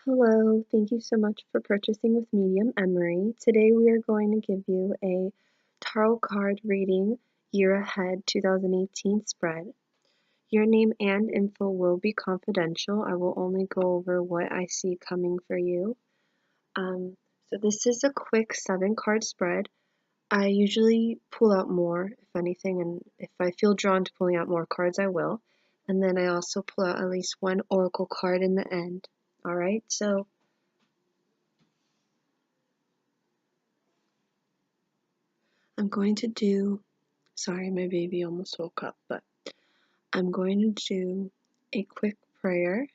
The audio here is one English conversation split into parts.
Hello, thank you so much for purchasing with Medium Emary. Today we are going to give you a tarot card reading year ahead 2018 spread. Your name and info will be confidential. I will only go over what I see coming for you. So this is a quick 7-card spread. I usually pull out more, if anything, and if I feel drawn to pulling out more cards, I will. And then I also pull out at least one oracle card in the end. Alright, so I'm going to do, sorry, my baby almost woke up, but I'm going to do a quick prayer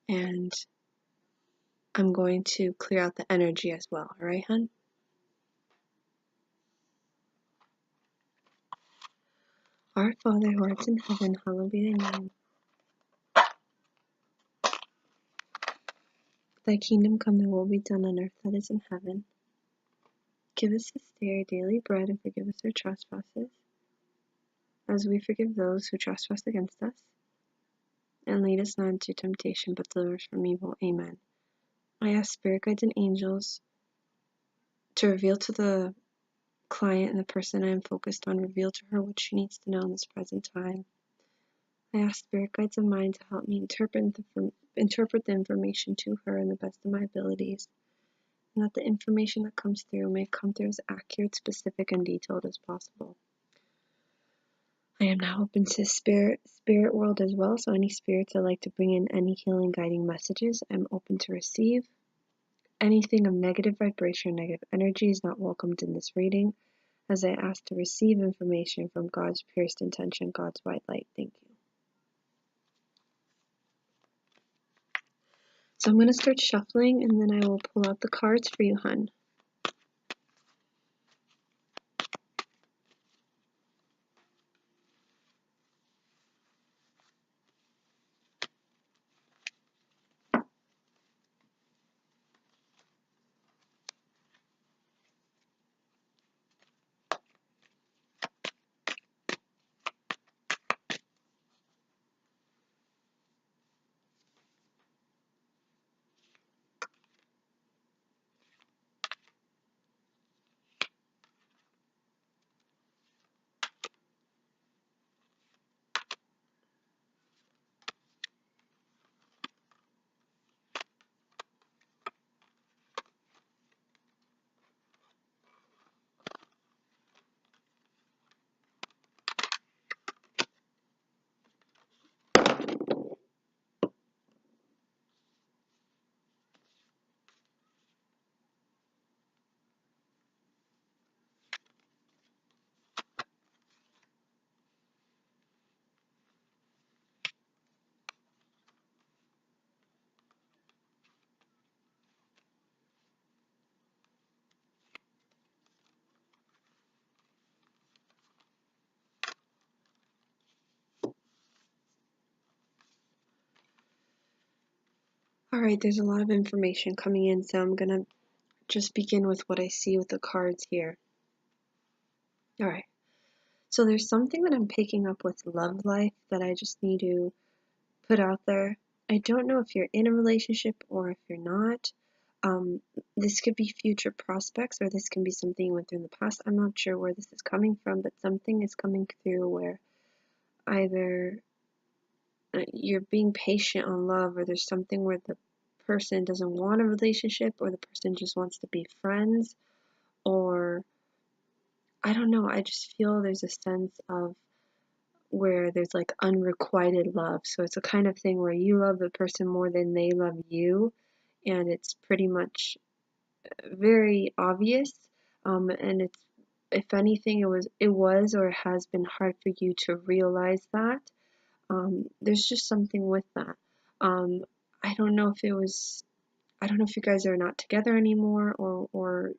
and I'm going to clear out the energy as well. All right, hon? Our Father who art in heaven, hallowed be thy name. Thy kingdom come, thy will be done on earth that is in heaven. Give us this day our daily bread and forgive us our trespasses, as we forgive those who trespass against us. And lead us not into temptation, but deliver us from evil. Amen. I ask spirit guides and angels to reveal to the client and the person I am focused on, reveal to her what she needs to know in this present time. I ask spirit guides of mine to help me interpret the information to her in the best of my abilities, and that the information that comes through may come through as accurate, specific, and detailed as possible. I am now open to spirit world as well, so any spirits that like to bring in any healing, guiding messages, I'm open to receive. Anything of negative vibration, negative energy is not welcomed in this reading, as I ask to receive information from God's purest intention, God's white light. Thank you. So I'm going to start shuffling, and then I will pull out the cards for you, hun. Alright, there's a lot of information coming in, so I'm going to just begin with what I see with the cards here. Alright, so there's something that I'm picking up with love life that I just need to put out there. I don't know if you're in a relationship or if you're not. This could be future prospects, or this can be something you went through in the past. I'm not sure where this is coming from, but something is coming through where either you're being patient on love, or there's something where the person doesn't want a relationship, or the person just wants to be friends, or I don't know. I just feel there's a sense of where there's like unrequited love. So it's a kind of thing where you love the person more than they love you, and it's pretty much very obvious. And it's, if anything, it was or has been hard for you to realize that. There's just something with that. Um, I don't know if it was, I don't know if you guys are not together anymore, or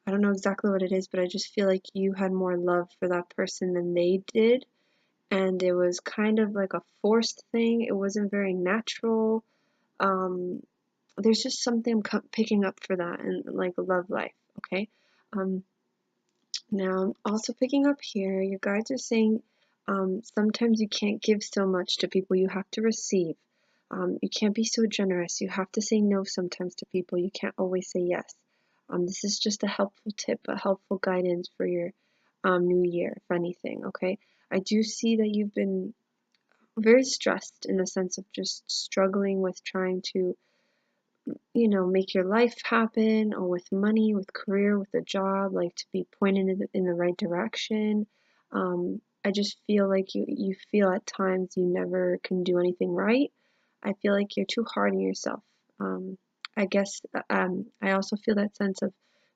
I don't know exactly what it is, but I just feel like you had more love for that person than they did. And it was kind of like a forced thing. It wasn't very natural. Um, there's just something I'm picking up for that in like love life, okay? Um, Now I'm also picking up here, your guides are saying sometimes you can't give so much to people, you have to receive. You can't be so generous. You have to say no sometimes to people. You can't always say yes. This is just a helpful tip, a helpful guidance for your new year, if anything, okay? I do see that you've been very stressed in the sense of just struggling with trying to, make your life happen, or with money, with career, with a job, like to be pointed in the right direction. I just feel like you feel at times you never can do anything right. I feel like you're too hard on yourself. Um, I guess I also feel that sense of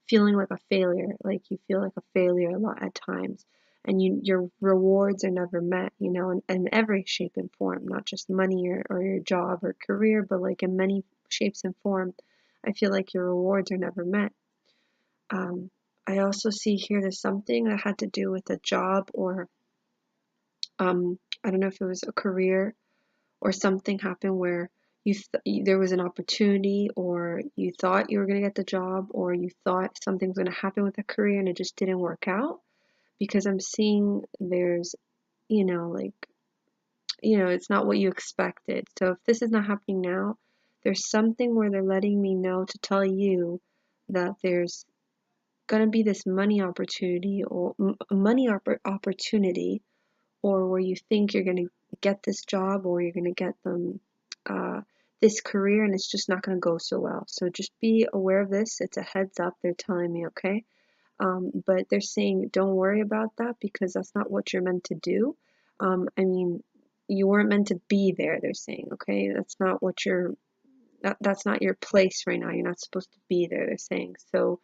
feeling like a failure, like you feel like a failure a lot at times, and your rewards are never met, in every shape and form, not just money or your job or career, but like in many shapes and form. I feel like your rewards are never met. Um, I also see here there's something that had to do with a job, or I don't know if it was a career, or something happened where there was an opportunity, or you thought you were going to get the job, or you thought something was going to happen with a career and it just didn't work out, because I'm seeing there's, like, it's not what you expected. So if this is not happening now, there's something where they're letting me know to tell you that there's going to be this money opportunity, or opportunity, or where you think you're going to get this job, or you're going to get uh, this career, and it's just not going to go so well. So just be aware of this. It's a heads up, they're telling me, okay? But they're saying don't worry about that, because that's not what you're meant to do. I mean, you weren't meant to be there, they're saying, okay? That's not your place right now. You're not supposed to be there, they're saying. So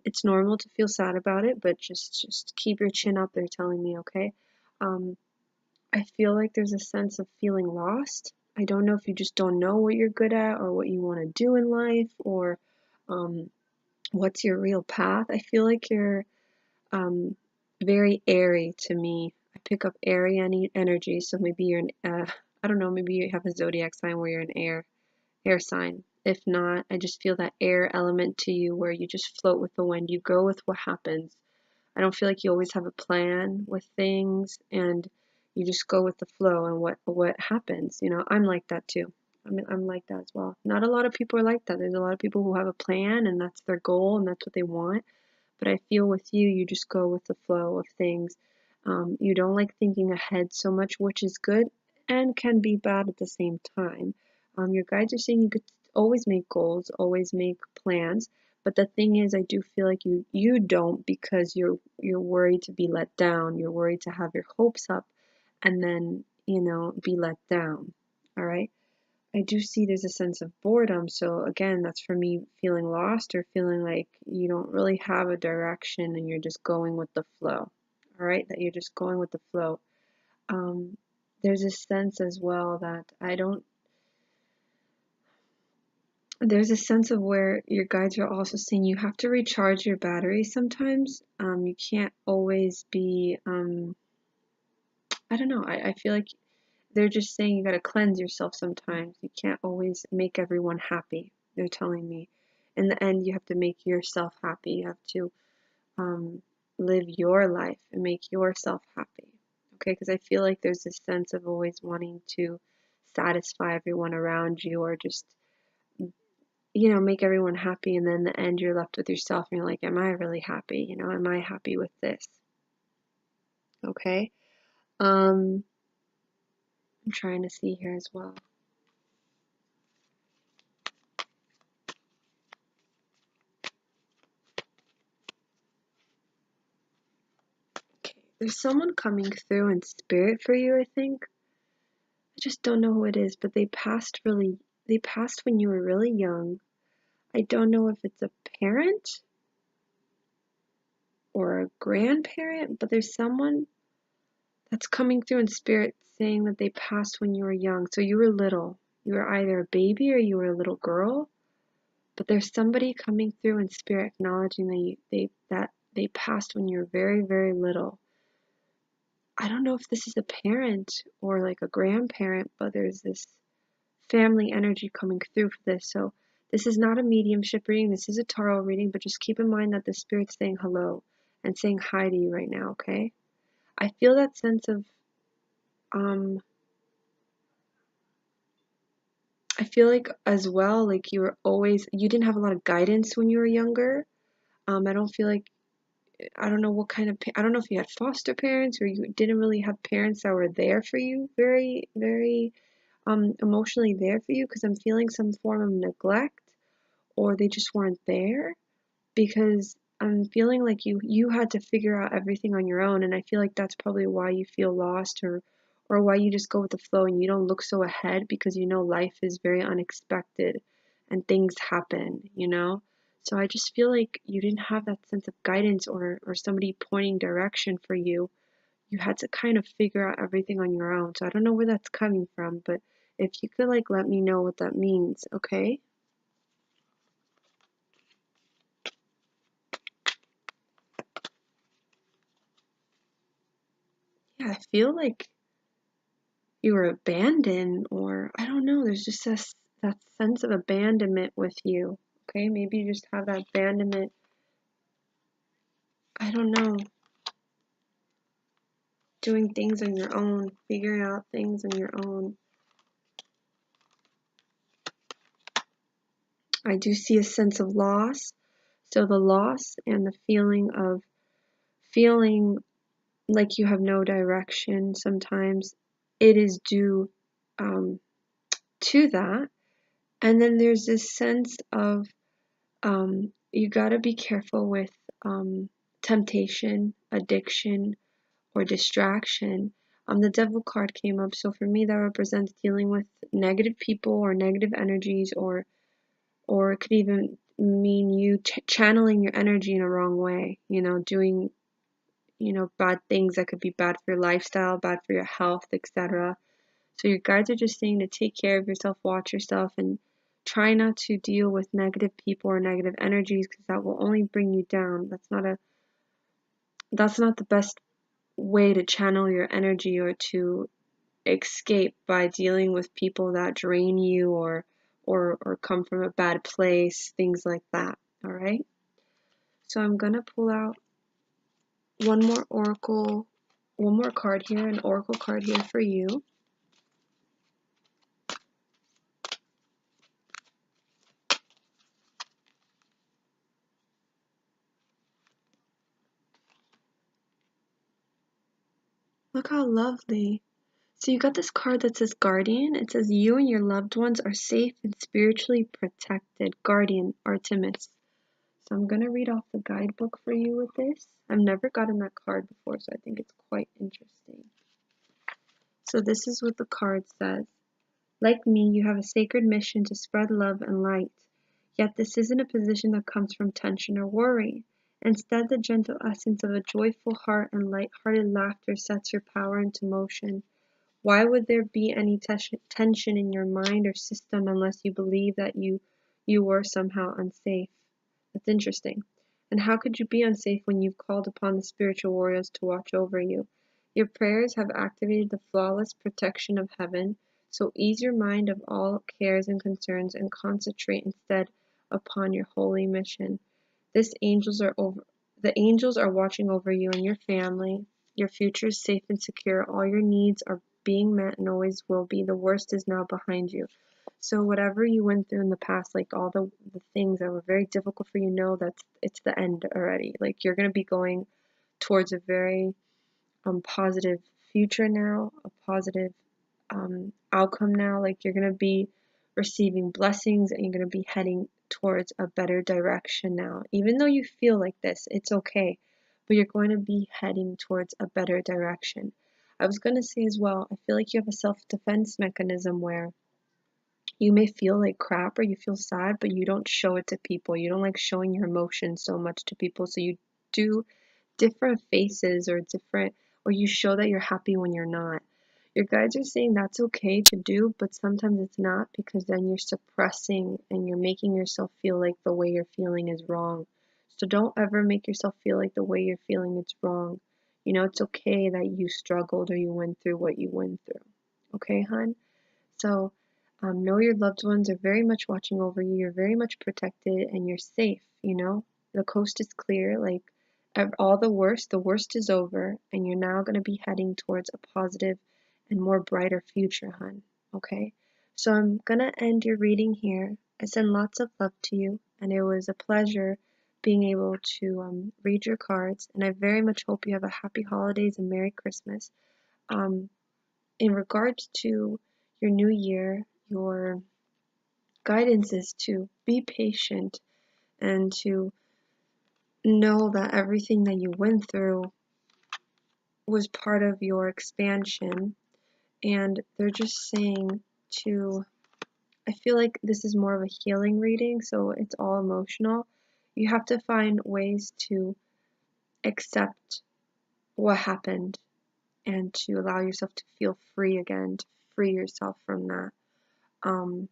it's normal to feel sad about it, but just keep your chin up, they're telling me, okay? Um, I feel like there's a sense of feeling lost. I don't know if you just don't know what you're good at, or what you want to do in life, or um, what's your real path. I feel like you're very airy to me. I pick up airy energy, so maybe you're I don't know, maybe you have a zodiac sign where you're an air sign. If not, I just feel that air element to you, where you just float with the wind. You go with what happens. I don't feel like you always have a plan with things, and you just go with the flow and what happens. I'm like that too. I'm like that as well. Not a lot of people are like that. There's a lot of people who have a plan, and that's their goal, and that's what they want. But I feel with you, you just go with the flow of things. You don't like thinking ahead so much, which is good and can be bad at the same time. Your guides are saying you could always make goals, always make plans. But the thing is, I do feel like you don't, because you're worried to be let down. You're worried to have your hopes up and then, be let down. All right. I do see there's a sense of boredom. So again, that's for me feeling lost, or feeling like you don't really have a direction and you're just going with the flow. All right, that you're just going with the flow. Um, there's a sense as well that there's a sense of where your guides are also saying you have to recharge your battery sometimes. You can't always be, I don't know, I feel like they're just saying you gotta cleanse yourself sometimes. You can't always make everyone happy, they're telling me. In the end, you have to make yourself happy. You have to um, live your life and make yourself happy. Okay, because I feel like there's this sense of always wanting to satisfy everyone around you, or just, make everyone happy, and then in the end, you're left with yourself and you're like, am I really happy? Am I happy with this? Okay. I'm trying to see here as well. Okay, there's someone coming through in spirit for you, I think. I just don't know who it is, but they passed when you were really young. I don't know if it's a parent or a grandparent, but there's someone that's coming through in spirit saying that they passed when you were young. So you were little. You were either a baby or you were a little girl, but there's somebody coming through in spirit acknowledging that they passed when you were very, very little. I don't know if this is a parent or like a grandparent, but there's this family energy coming through for this. So this is not a mediumship reading, this is a tarot reading, but just keep in mind that the spirit's saying hello and saying hi to you right now, okay? I feel that sense of I feel like as well, like you didn't have a lot of guidance when you were younger. I don't feel like, I don't know what kind of, I don't know if you had foster parents or you didn't really have parents that were there for you, very, very emotionally there for you, because I'm feeling some form of neglect, or they just weren't there, because I'm feeling like you had to figure out everything on your own, and I feel like that's probably why you feel lost, or why you just go with the flow and you don't look so ahead, because you know life is very unexpected and things happen, you know? So I just feel like you didn't have that sense of guidance, or somebody pointing direction for you. You had to kind of figure out everything on your own. So I don't know where that's coming from, but if you could like let me know what that means, okay? Yeah, I feel like you were abandoned, or I don't know, there's just that sense of abandonment with you. Okay, maybe you just have that abandonment. I don't know, doing things on your own, figuring out things on your own. I do see a sense of loss. So the loss and the feeling like you have no direction sometimes, it is due to that. And then there's this sense of you got to be careful with temptation, addiction, or distraction. The devil card came up, so for me that represents dealing with negative people or negative energies, or it could even mean you channeling your energy in a wrong way. You know, doing bad things that could be bad for your lifestyle, bad for your health, etc. So your guides are just saying to take care of yourself, watch yourself, and try not to deal with negative people or negative energies, because that will only bring you down. That's not the best way to channel your energy or to escape, by dealing with people that drain you, or come from a bad place, things like that. All right. So I'm gonna pull out one more card here, an oracle card here for you. Look how lovely. So you got this card that says Guardian. It says you and your loved ones are safe and spiritually protected. Guardian, Artemis. So I'm going to read off the guidebook for you with this. I've never gotten that card before, so I think it's quite interesting. So this is what the card says. Like me, you have a sacred mission to spread love and light. Yet this isn't a position that comes from tension or worry. Instead, the gentle essence of a joyful heart and light-hearted laughter sets your power into motion. Why would there be any tension in your mind or system unless you believe that you were somehow unsafe? That's interesting. And how could you be unsafe when you've called upon the spiritual warriors to watch over you? Your prayers have activated the flawless protection of heaven, so ease your mind of all cares and concerns and concentrate instead upon your holy mission. This angels are over The angels are watching over you and your family. Your future is safe and secure. All your needs are being met and always will be. The worst is now behind you. So whatever you went through in the past, like all the things that were very difficult for you, know that it's the end already. Like you're gonna be going towards a very positive future now, a positive outcome now. Like you're gonna be receiving blessings, and you're gonna be heading towards a better direction now. Even though you feel like this, it's okay, but you're going to be heading towards a better direction. I was going to say as well, I feel like you have a self-defense mechanism where you may feel like crap or you feel sad, but you don't show it to people. You don't like showing your emotions so much to people. So you do different faces, or you show that you're happy when you're not. Your guides are saying that's okay to do, but sometimes it's not, because then you're suppressing and you're making yourself feel like the way you're feeling is wrong. So don't ever make yourself feel like the way you're feeling is wrong. You know, it's okay that you struggled or you went through what you went through. Okay, hon? So know your loved ones are very much watching over you. You're very much protected and you're safe, you know? The coast is clear. Like all the worst is over, and you're now going to be heading towards a positive and more brighter future, hun. Okay? So I'm gonna end your reading here. I send lots of love to you, and it was a pleasure being able to read your cards, and I very much hope you have a happy holidays and Merry Christmas. Um, in regards to your new year, your guidance is to be patient and to know that everything that you went through was part of your expansion, and they're just saying to, I feel like this is more of a healing reading, so it's all emotional. You have to find ways to accept what happened and to allow yourself to feel free again, to free yourself from that. Um,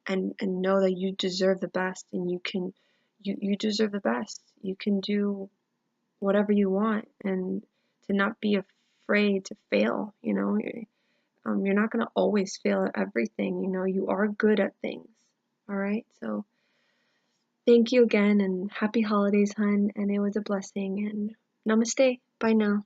and know that you deserve the best, and you deserve the best. You can do whatever you want, and to not be afraid to fail, you know. You're not going to always fail at everything, you know. You are good at things. All right, so thank you again, and happy holidays, hun, and it was a blessing, and namaste. Bye now.